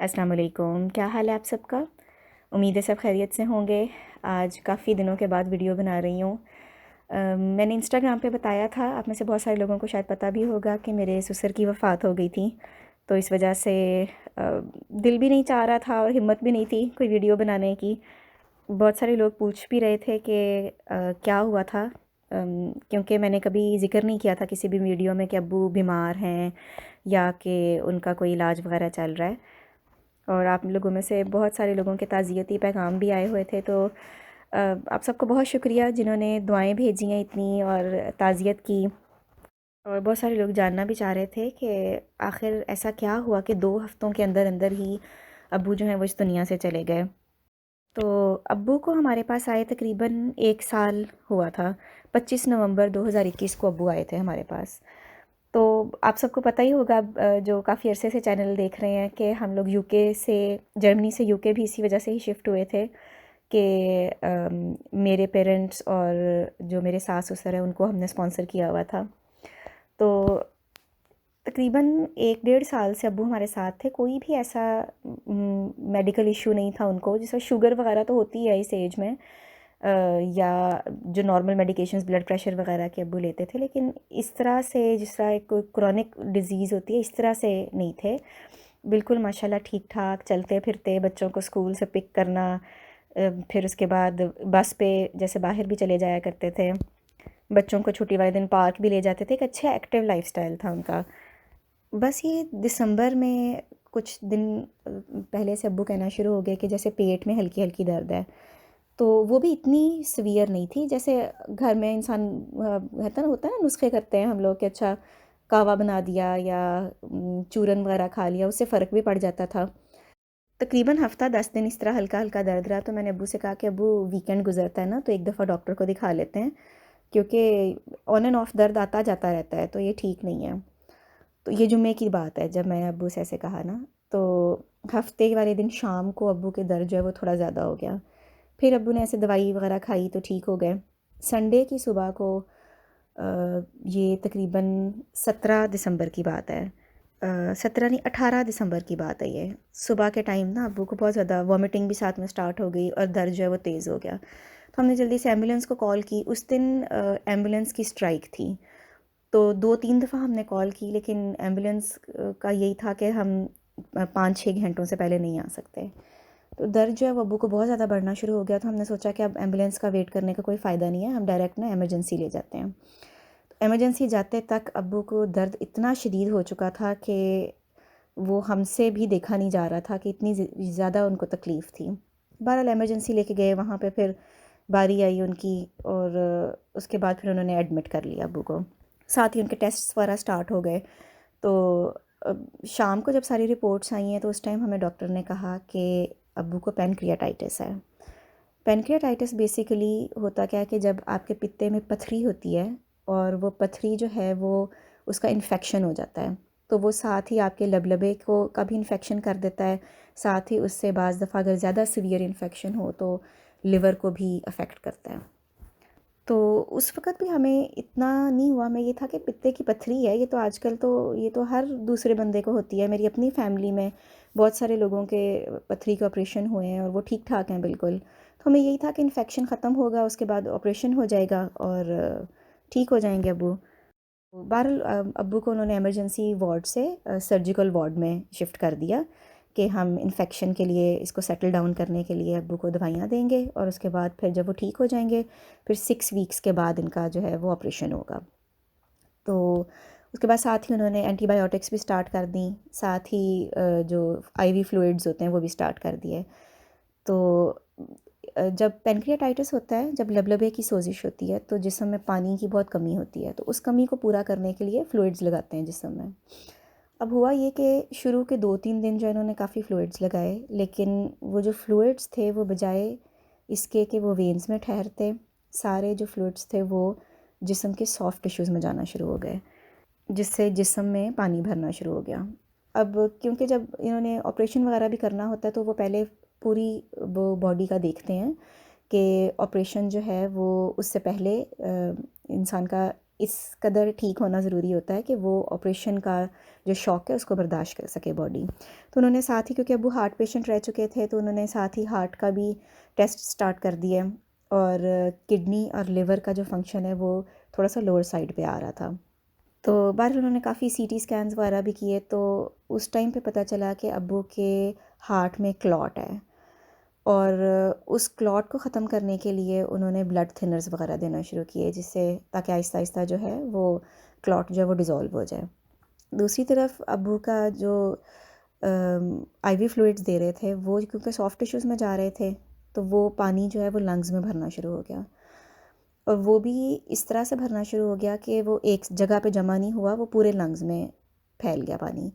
السلام علیکم، کیا حال ہے آپ سب کا؟ امید ہے سب خیریت سے ہوں گے۔ آج کافی دنوں کے بعد ویڈیو بنا رہی ہوں۔ میں نے انسٹاگرام پہ بتایا تھا، آپ میں سے بہت سارے لوگوں کو شاید پتہ بھی ہوگا کہ میرے سسر کی وفات ہو گئی تھی، تو اس وجہ سے دل بھی نہیں چاہ رہا تھا اور ہمت بھی نہیں تھی کوئی ویڈیو بنانے کی۔ بہت سارے لوگ پوچھ بھی رہے تھے کہ کیا ہوا تھا، کیونکہ میں نے کبھی ذکر نہیں کیا تھا کسی بھی ویڈیو میں کہ ابو بیمار ہیں یا کہ ان کا کوئی علاج وغیرہ چل رہا ہے۔ اور آپ لوگوں میں سے بہت سارے لوگوں کے تعزیتی پیغام بھی آئے ہوئے تھے، تو آپ سب کو بہت شکریہ جنہوں نے دعائیں بھیجی ہیں اتنی اور تعزیت کی۔ اور بہت سارے لوگ جاننا بھی چاہ رہے تھے کہ آخر ایسا کیا ہوا کہ 2 ہفتوں کے اندر اندر ہی ابو جو ہیں وہ اس دنیا سے چلے گئے۔ تو ابو کو ہمارے پاس آئے تقریباً 1 سال ہوا تھا۔ 25 نومبر 2021 کو ابو آئے تھے ہمارے پاس۔ تو آپ سب کو پتہ ہی ہوگا، جو کافی عرصے سے چینل دیکھ رہے ہیں، کہ ہم لوگ یو کے سے، جرمنی سے یو کے بھی اسی وجہ سے ہی شفٹ ہوئے تھے کہ میرے پیرنٹس اور جو میرے ساس سسر ہیں ان کو ہم نے اسپانسر کیا ہوا تھا۔ تو تقریباً 1 ڈیڑھ سال سے ابو ہمارے ساتھ تھے۔ کوئی بھی ایسا میڈیکل ایشو نہیں تھا ان کو، جس میں شوگر وغیرہ تو ہوتی ہے اس ایج میں، یا جو نارمل میڈیکیشنز بلڈ پریشر وغیرہ کے ابو لیتے تھے، لیکن اس طرح سے جس طرح ایک کرونک ڈیزیز ہوتی ہے اس طرح سے نہیں تھے۔ بالکل ماشاءاللہ ٹھیک ٹھاک چلتے پھرتے، بچوں کو اسکول سے پک کرنا، پھر اس کے بعد بس پہ جیسے باہر بھی چلے جایا کرتے تھے، بچوں کو چھٹی والے دن پارک بھی لے جاتے تھے۔ ایک اچھا ایکٹیو لائف سٹائل تھا ان کا۔ بس یہ دسمبر میں کچھ دن پہلے سے ابو کہنا شروع ہو گئے کہ جیسے پیٹ میں ہلکی ہلکی درد ہے، تو وہ بھی اتنی سویئر نہیں تھی جیسے گھر میں انسان ہوتا ہے نا، نسخے کرتے ہیں ہم لوگ کہ اچھا کہوہ بنا دیا یا چورن وغیرہ کھا لیا، اس سے فرق بھی پڑ جاتا تھا۔ تقریباً ہفتہ 10 دن اس طرح ہلکا ہلکا درد رہا، تو میں نے ابو سے کہا کہ ابو ویکینڈ گزرتا ہے نا، تو ایک دفعہ ڈاکٹر کو دکھا لیتے ہیں، کیونکہ آن اینڈ آف درد آتا جاتا رہتا ہے تو یہ ٹھیک نہیں ہے۔ تو یہ جمعے کی بات ہے جب میں نے ابو سے ایسے کہا نا، تو ہفتے والے دن شام کو ابو کے درد جو ہے وہ تھوڑا زیادہ ہو گیا۔ پھر ابو نے ایسے دوائی وغیرہ کھائی تو ٹھیک ہو گئے۔ سنڈے کی صبح کو، یہ تقریباً 17 دسمبر کی بات ہے، 17 نہیں 18 دسمبر کی بات ہے، یہ صبح کے ٹائم نا ابو کو بہت زیادہ وامٹنگ بھی ساتھ میں سٹارٹ ہو گئی اور درد جو ہے وہ تیز ہو گیا۔ تو ہم نے جلدی سے ایمبولینس کو کال کی۔ اس دن ایمبولینس کی اسٹرائک تھی، تو 2 3 دفعہ ہم نے کال کی، لیکن ایمبولینس کا یہی تھا کہ ہم 5 6 گھنٹوں سے پہلے نہیں آ سکتے۔ تو درد جو ہے وہ ابو کو بہت زیادہ بڑھنا شروع ہو گیا، تو ہم نے سوچا کہ اب ایمبولینس کا ویٹ کرنے کا کوئی فائدہ نہیں ہے، ہم ڈائریکٹ نا ایمرجنسی لے جاتے ہیں۔ ایمرجنسی جاتے تک ابو کو درد اتنا شدید ہو چکا تھا کہ وہ ہم سے بھی دیکھا نہیں جا رہا تھا کہ اتنی زیادہ ان کو تکلیف تھی۔ بہرحال ایمرجنسی لے کے گئے، وہاں پہ پھر باری آئی ان کی، اور اس کے بعد پھر انہوں نے ایڈمٹ کر لیا ابو کو، ساتھ ہی ان کے ٹیسٹ وغیرہ سٹارٹ ہو گئے۔ تو شام کو جب ساری رپورٹس آئی ہیں تو اس ٹائم ہمیں ڈاکٹر نے کہا کہ ابو کو پینکریاٹائٹس ہے۔ پینکریاٹائٹس بیسیکلی ہوتا کیا ہے کہ جب آپ کے پتے میں پتھری ہوتی ہے، اور وہ پتھری جو ہے وہ اس کا انفیکشن ہو جاتا ہے، تو وہ ساتھ ہی آپ کے لبلبے کو کا بھی انفیکشن کر دیتا ہے، ساتھ ہی اس سے بعض دفعہ اگر زیادہ سیویئر انفیکشن ہو تو لیور کو بھی افیکٹ کرتا ہے۔ تو اس وقت بھی ہمیں اتنا نہیں ہوا، ہمیں یہ تھا کہ پتے کی پتھری ہے، یہ تو آج کل تو یہ تو ہر دوسرے بندے کو ہوتی ہے، میری اپنی فیملی میں بہت سارے لوگوں کے پتھری کے آپریشن ہوئے ہیں اور وہ ٹھیک ٹھاک ہیں بالکل۔ تو ہمیں یہی تھا کہ انفیکشن ختم ہوگا، اس کے بعد آپریشن ہو جائے گا اور ٹھیک ہو جائیں گے ابو۔ بہرحال ابو کو انہوں نے ایمرجنسی وارڈ سے سرجیکل وارڈ میں شفٹ کر دیا کہ ہم انفیکشن کے لیے اس کو سیٹل ڈاؤن کرنے کے لیے ابو کو دوائیاں دیں گے، اور اس کے بعد پھر جب وہ ٹھیک ہو جائیں گے پھر 6 ویکس کے بعد ان کا جو ہے وہ آپریشن ہوگا۔ تو اس کے بعد ساتھ ہی انہوں نے اینٹی بایوٹکس بھی سٹارٹ کر دیں، ساتھ ہی جو آئی وی فلوئڈز ہوتے ہیں وہ بھی سٹارٹ کر دیے۔ تو جب پینکریاٹائٹس ہوتا ہے، جب لبلبے کی سوزش ہوتی ہے تو جسم میں پانی کی بہت کمی ہوتی ہے، تو اس کمی کو پورا کرنے کے لیے فلوئڈز لگاتے ہیں جسم میں۔ اب ہوا یہ کہ شروع کے 2 3 دن جو انہوں نے کافی فلوئڈز لگائے، لیکن وہ جو فلوئڈز تھے وہ بجائے اس کے کہ وہ وینز میں ٹھہرتے، سارے جو فلوئڈز تھے وہ جسم کے سافٹ ٹیشوز میں جانا شروع ہو گئے، جس سے جسم میں پانی بھرنا شروع ہو گیا۔ اب کیونکہ جب انہوں نے آپریشن وغیرہ بھی کرنا ہوتا ہے تو وہ پہلے پوری وہ باڈی کا دیکھتے ہیں کہ آپریشن جو ہے وہ اس سے پہلے انسان کا اس قدر ٹھیک ہونا ضروری ہوتا ہے کہ وہ آپریشن کا جو شوق ہے اس کو برداشت کر سکے باڈی. تو انہوں نے ساتھ ہی، کیونکہ ابو ہارٹ پیشنٹ رہ چکے تھے، تو انہوں نے ساتھ ہی ہارٹ کا بھی ٹیسٹ سٹارٹ کر دیے، اور کڈنی اور لیور کا جو فنکشن ہے وہ تھوڑا سا لوور سائڈ پہ آ رہا تھا. تو بعد انہوں نے کافی سی ٹی اسکینز وغیرہ بھی کیے، تو اس ٹائم پہ پتہ چلا کہ ابو کے ہارٹ میں کلاٹ ہے، اور اس کلاٹ کو ختم کرنے کے لیے انہوں نے بلڈ تھنرز وغیرہ دینا شروع کیے، جس سے تاکہ آہستہ آہستہ جو ہے وہ کلاٹ جو ہے وہ ڈیزولو ہو جائے. دوسری طرف ابو کا جو آئی وی فلوئڈز دے رہے تھے وہ کیونکہ سافٹ ٹیشوز میں جا رہے تھے، تو وہ پانی جو ہے وہ لنگز میں بھرنا شروع ہو گیا، اور وہ بھی اس طرح سے بھرنا شروع ہو گیا کہ وہ ایک جگہ پہ جمع نہیں ہوا، وہ پورے لنگز میں پھیل گیا پانی.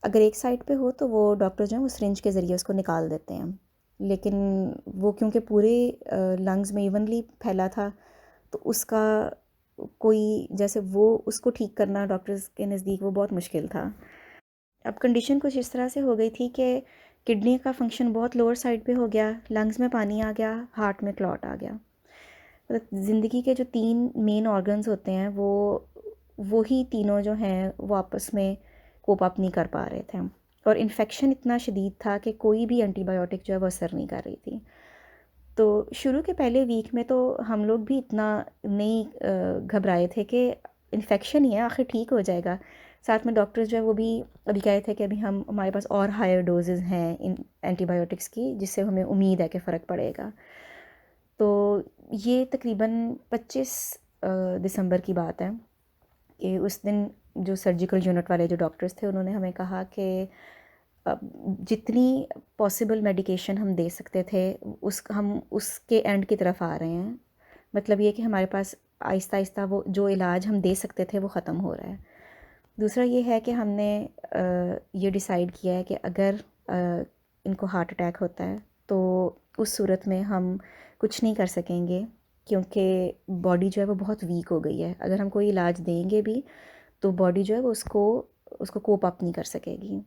اگر ایک سائڈ پہ ہو تو وہ ڈاکٹر جو ہیں وہ سرنج کے ذریعے اس کو نکال دیتے ہیں، لیکن وہ کیونکہ پورے لنگز میں ایونلی پھیلا تھا، تو اس کا کوئی جیسے وہ اس کو ٹھیک کرنا ڈاکٹرز کے نزدیک وہ بہت مشکل تھا. اب کنڈیشن کچھ اس طرح سے ہو گئی تھی کہ کڈنی کا فنکشن بہت لوور سائڈ پہ ہو گیا، لنگز میں پانی آ گیا، ہارٹ میں کلاٹ آ گیا. زندگی کے جو 3 مین آرگنز ہوتے ہیں وہی تینوں جو ہیں وہ آپس میں کوپ اپ نہیں کر پا رہے تھے، اور انفیکشن اتنا شدید تھا کہ کوئی بھی اینٹی بایوٹک جو ہے وہ اثر نہیں کر رہی تھی. تو شروع کے پہلے ویک میں تو ہم لوگ بھی اتنا نہیں گھبرائے تھے کہ انفیکشن ہی ہے آخر ٹھیک ہو جائے گا. ساتھ میں ڈاکٹرز جو ہے وہ بھی ابھی کہے تھے کہ ابھی ہمارے پاس اور ہائر ڈوزز ہیں ان اینٹی بایوٹکس کی، جس سے ہمیں امید ہے کہ فرق پڑے گا. تو یہ تقریباً 25 دسمبر کی بات ہے کہ اس دن جو سرجیکل یونٹ والے جو ڈاکٹرز تھے انہوں نے ہمیں کہا کہ جتنی پاسبل میڈیکیشن ہم دے سکتے تھے ہم اس کے اینڈ کی طرف آ رہے ہیں. مطلب یہ کہ ہمارے پاس آہستہ آہستہ وہ جو علاج ہم دے سکتے تھے وہ ختم ہو رہا ہے. دوسرا یہ ہے کہ ہم نے یہ ڈیسائیڈ کیا ہے کہ اگر ان کو ہارٹ اٹیک ہوتا ہے تو اس صورت میں ہم کچھ نہیں کر سکیں گے، کیونکہ باڈی جو ہے وہ بہت ویک ہو گئی ہے. اگر ہم کوئی علاج دیں گے بھی تو باڈی جو ہے وہ اس کو کوپ اپ نہیں کر سکے گی.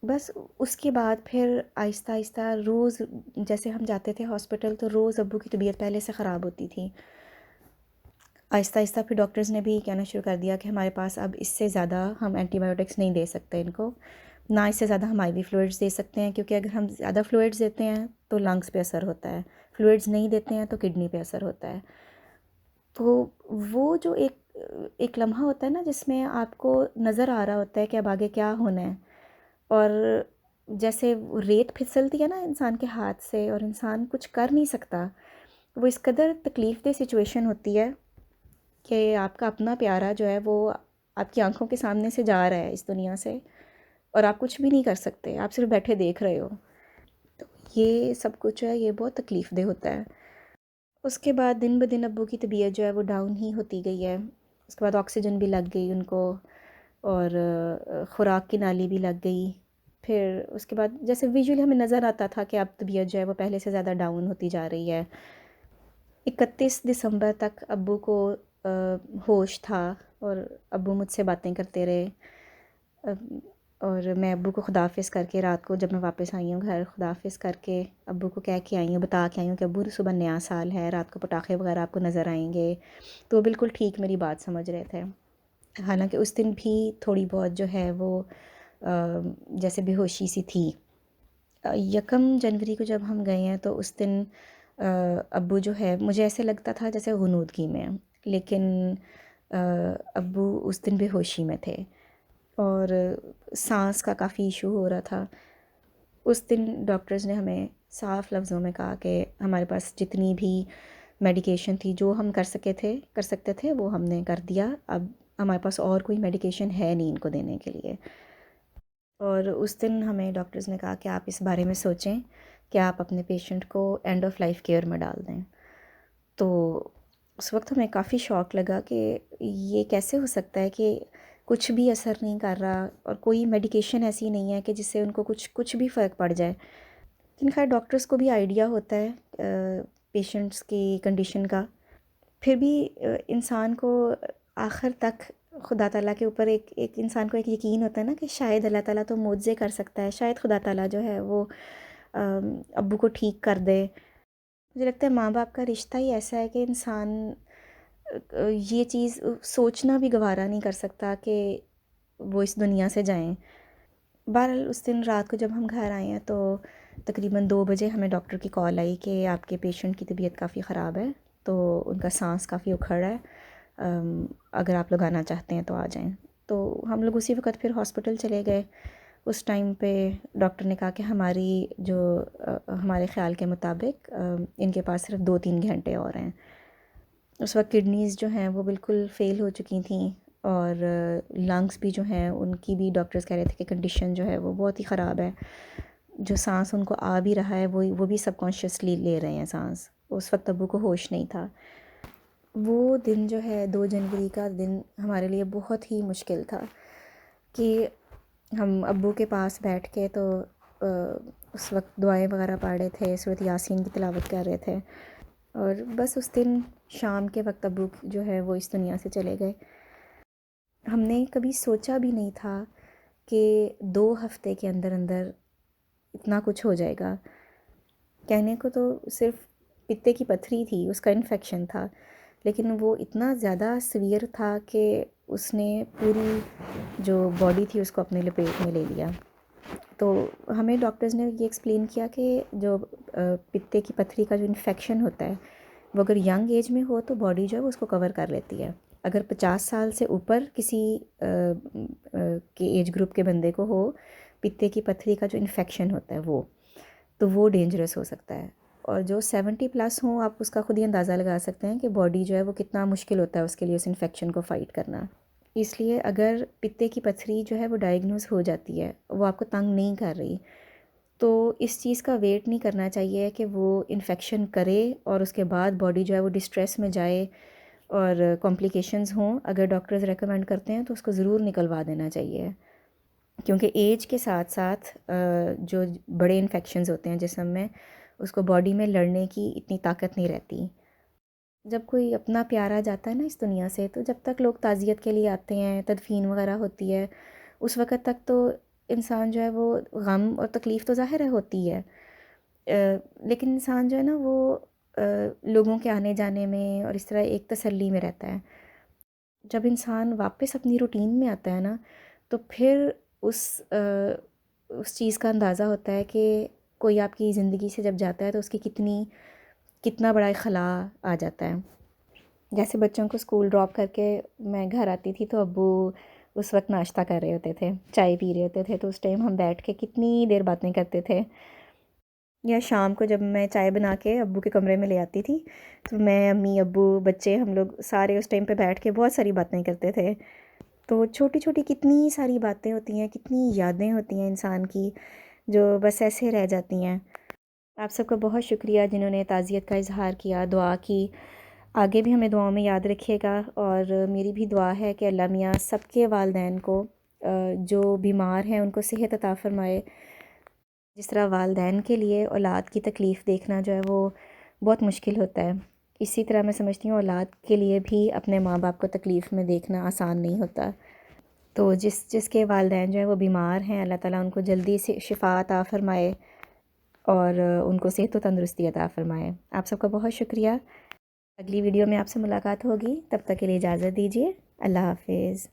بس اس کے بعد پھر آہستہ آہستہ روز جیسے ہم جاتے تھے ہاسپٹل تو روز ابو کی طبیعت پہلے سے خراب ہوتی تھی. آہستہ آہستہ پھر ڈاکٹرز نے بھی کہنا شروع کر دیا کہ ہمارے پاس اب اس سے زیادہ ہم اینٹی بایوٹکس نہیں دے سکتے ان کو، نہ اس سے زیادہ ہم آئی وی فلوئڈز دے سکتے ہیں، کیونکہ اگر ہم زیادہ فلوئڈز دیتے ہیں تو لنگس پہ اثر ہوتا ہے، فلوئڈز نہیں دیتے ہیں تو کڈنی پہ اثر ہوتا ہے. تو وہ جو ایک لمحہ ہوتا ہے نا جس میں آپ کو نظر آ رہا ہوتا ہے کہ اب آگے کیا ہونا ہے، اور جیسے ریت پھسلتی ہے نا انسان کے ہاتھ سے اور انسان کچھ کر نہیں سکتا، وہ اس قدر تکلیف دہ سچویشن ہوتی ہے کہ آپ کا اپنا پیارا جو ہے وہ آپ کی آنکھوں کے سامنے سے جا رہا ہے اس دنیا سے، اور آپ کچھ بھی نہیں کر سکتے، آپ صرف بیٹھے دیکھ رہے ہو. تو یہ سب کچھ ہے، یہ بہت تکلیف دہ ہوتا ہے. اس کے بعد دن بدن ابو کی طبیعت جو ہے وہ ڈاؤن ہی ہوتی گئی ہے. اس کے بعد آکسیجن بھی لگ گئی ان کو، اور خوراک کی نالی بھی لگ گئی. پھر اس کے بعد جیسے ویژولی ہمیں نظر آتا تھا کہ اب طبیعت جو ہے وہ پہلے سے زیادہ ڈاؤن ہوتی جا رہی ہے. 31 دسمبر تک ابو کو ہوش تھا، اور ابو مجھ سے باتیں کرتے رہے، اور میں ابو کو خداحافظ کر کے رات کو جب میں واپس آئی ہوں گھر، خداحافظ کر کے ابو کو کہہ کے آئی ہوں، بتا کے آئی ہوں کہ ابو صبح نیا سال ہے، رات کو پٹاخے وغیرہ آپ کو نظر آئیں گے. تو وہ بالکل ٹھیک میری بات سمجھ رہے تھے. حالانکہ اس دن بھی تھوڑی بہت جو ہے وہ جیسے بے ہوشی سی تھی. 1 جنوری کو جب ہم گئے ہیں تو اس دن ابو جو ہے مجھے ایسے لگتا تھا جیسے غنودگی میں، لیکن ابو اس دن بے ہوشی میں تھے، اور سانس کا کافی ایشو ہو رہا تھا. اس دن ڈاکٹرز نے ہمیں صاف لفظوں میں کہا کہ ہمارے پاس جتنی بھی میڈیکیشن تھی جو ہم کر سکتے تھے وہ ہم نے کر دیا، اب ہمارے پاس اور کوئی میڈیکیشن ہے نہیں ان کو دینے کے لیے. اور اس دن ہمیں ڈاکٹرز نے کہا کہ آپ اس بارے میں سوچیں کہ آپ اپنے پیشنٹ کو اینڈ آف لائف کیئر میں ڈال دیں. تو اس وقت ہمیں کافی شوق لگا کہ یہ کیسے ہو سکتا ہے کہ کچھ بھی اثر نہیں کر رہا، اور کوئی میڈیکیشن ایسی نہیں ہے کہ جس سے ان کو کچھ بھی فرق پڑ جائے. لیکن خیر ڈاکٹرز کو بھی آئیڈیا ہوتا ہے پیشنٹس کی کنڈیشن کا. پھر بھی انسان کو آخر تک خدا تعالیٰ کے اوپر ایک انسان کو ایک یقین ہوتا ہے نا کہ شاید اللہ تعالیٰ تو معجزے کر سکتا ہے، شاید خدا تعالیٰ جو ہے وہ ابو کو ٹھیک کر دے. مجھے لگتا ہے ماں باپ کا رشتہ ہی ایسا ہے کہ انسان یہ چیز سوچنا بھی گوارا نہیں کر سکتا کہ وہ اس دنیا سے جائیں۔ بہرحال اس دن رات کو جب ہم گھر آئے ہیں تو تقریباً 2 بجے ہمیں ڈاکٹر کی کال آئی کہ آپ کے پیشنٹ کی طبیعت کافی خراب ہے، تو ان کا سانس کافی اکھڑ رہا ہے، اگر آپ لوگ آنا چاہتے ہیں تو آ جائیں۔ تو ہم لوگ اسی وقت پھر ہاسپٹل چلے گئے۔ اس ٹائم پہ ڈاکٹر نے کہا کہ ہمارے خیال کے مطابق ان کے پاس صرف 2-3 گھنٹے اور ہیں۔ اس وقت کڈنیز جو ہیں وہ بالکل فیل ہو چکی تھیں، اور لنگس بھی جو ہیں ان کی بھی ڈاکٹرز کہہ رہے تھے کہ کنڈیشن جو ہے وہ بہت ہی خراب ہے۔ جو سانس ان کو آ بھی رہا ہے وہ بھی سب کانشیسلی لے رہے ہیں سانس۔ اس وقت ابو کو ہوش نہیں تھا۔ وہ دن جو ہے 2 جنوری کا دن ہمارے لیے بہت ہی مشکل تھا کہ ہم ابو کے پاس بیٹھ کے تو اس وقت دعائیں وغیرہ پڑھ رہے تھے، سورۃ یاسین کی تلاوت کر رہے تھے، اور بس اس دن شام کے وقت ابو جو ہے وہ اس دنیا سے چلے گئے۔ ہم نے کبھی سوچا بھی نہیں تھا کہ 2 ہفتے کے اندر اندر اتنا کچھ ہو جائے گا۔ کہنے کو تو صرف پتے کی پتھری تھی، اس کا انفیکشن تھا، لیکن وہ اتنا زیادہ سیویئر تھا کہ اس نے پوری جو باڈی تھی اس کو اپنے لپیٹ میں لے لیا۔ تو ہمیں ڈاکٹرز نے یہ ایکسپلین کیا کہ جو پتے کی پتھری کا جو انفیکشن ہوتا ہے وہ اگر ینگ ایج میں ہو تو باڈی جو ہے وہ اس کو کور کر لیتی ہے۔ اگر 50 سال سے اوپر کسی کے ایج گروپ کے بندے کو ہو پتے کی پتھری کا جو انفیکشن ہوتا ہے وہ ڈینجرس ہو سکتا ہے، اور جو 70 پلس ہوں آپ اس کا خود ہی اندازہ لگا سکتے ہیں کہ باڈی جو ہے وہ کتنا مشکل ہوتا ہے اس کے لیے اس انفیکشن کو فائٹ کرنا۔ اس لیے اگر پتے کی پتھری جو ہے وہ ڈائگنوز ہو جاتی ہے، وہ آپ کو تنگ نہیں کر رہی، تو اس چیز کا ویٹ نہیں کرنا چاہیے کہ وہ انفیکشن کرے اور اس کے بعد باڈی جو ہے وہ ڈسٹریس میں جائے اور کمپلیکیشنز ہوں۔ اگر ڈاکٹرز ریکمینڈ کرتے ہیں تو اس کو ضرور نکلوا دینا چاہیے، کیونکہ ایج کے ساتھ ساتھ جو بڑے انفیکشنز ہوتے ہیں جسم میں، اس کو باڈی میں لڑنے کی اتنی طاقت نہیں رہتی۔ جب کوئی اپنا پیارا جاتا ہے نا اس دنیا سے، تو جب تک لوگ تعزیت کے لیے آتے ہیں، تدفین وغیرہ ہوتی ہے، اس وقت تک تو انسان جو ہے وہ غم اور تکلیف تو ظاہر ہے ہوتی ہے، لیکن انسان جو ہے نا وہ لوگوں کے آنے جانے میں اور اس طرح ایک تسلی میں رہتا ہے۔ جب انسان واپس اپنی روٹین میں آتا ہے نا، تو پھر اس چیز کا اندازہ ہوتا ہے کہ کوئی آپ کی زندگی سے جب جاتا ہے تو اس کی کتنا بڑا ایک خلا آ جاتا ہے۔ جیسے بچوں کو اسکول ڈراپ کر کے میں گھر آتی تھی تو ابو اس وقت ناشتہ کر رہے ہوتے تھے، چائے پی رہے ہوتے تھے، تو اس ٹائم ہم بیٹھ کے کتنی دیر باتیں کرتے تھے۔ یا شام کو جب میں چائے بنا کے ابو کے کمرے میں لے آتی تھی تو میں، امی، ابو، بچے، ہم لوگ سارے اس ٹائم پہ بیٹھ کے بہت ساری باتیں کرتے تھے۔ تو چھوٹی چھوٹی کتنی ساری باتیں ہوتی ہیں، کتنی یادیں ہوتی ہیں انسان کی جو بس ایسے رہ جاتی ہیں۔ آپ سب کا بہت شکریہ جنہوں نے تعزیت کا اظہار کیا، دعا کی۔ آگے بھی ہمیں دعاؤں میں یاد رکھیے گا، اور میری بھی دعا ہے کہ اللہ میاں سب کے والدین کو جو بیمار ہیں ان کو صحت عطا فرمائے۔ جس طرح والدین کے لیے اولاد کی تکلیف دیکھنا جو ہے وہ بہت مشکل ہوتا ہے، اسی طرح میں سمجھتی ہوں اولاد کے لیے بھی اپنے ماں باپ کو تکلیف میں دیکھنا آسان نہیں ہوتا۔ تو جس کے والدین جو ہے وہ بیمار ہیں، اللہ تعالیٰ ان کو جلدی سے شفا عطا فرمائے اور ان کو صحت و تندرستی عطا فرمائے۔ آپ سب کا بہت شکریہ۔ اگلی ویڈیو میں آپ سے ملاقات ہوگی، تب تک کے لیے اجازت دیجیے۔ اللہ حافظ۔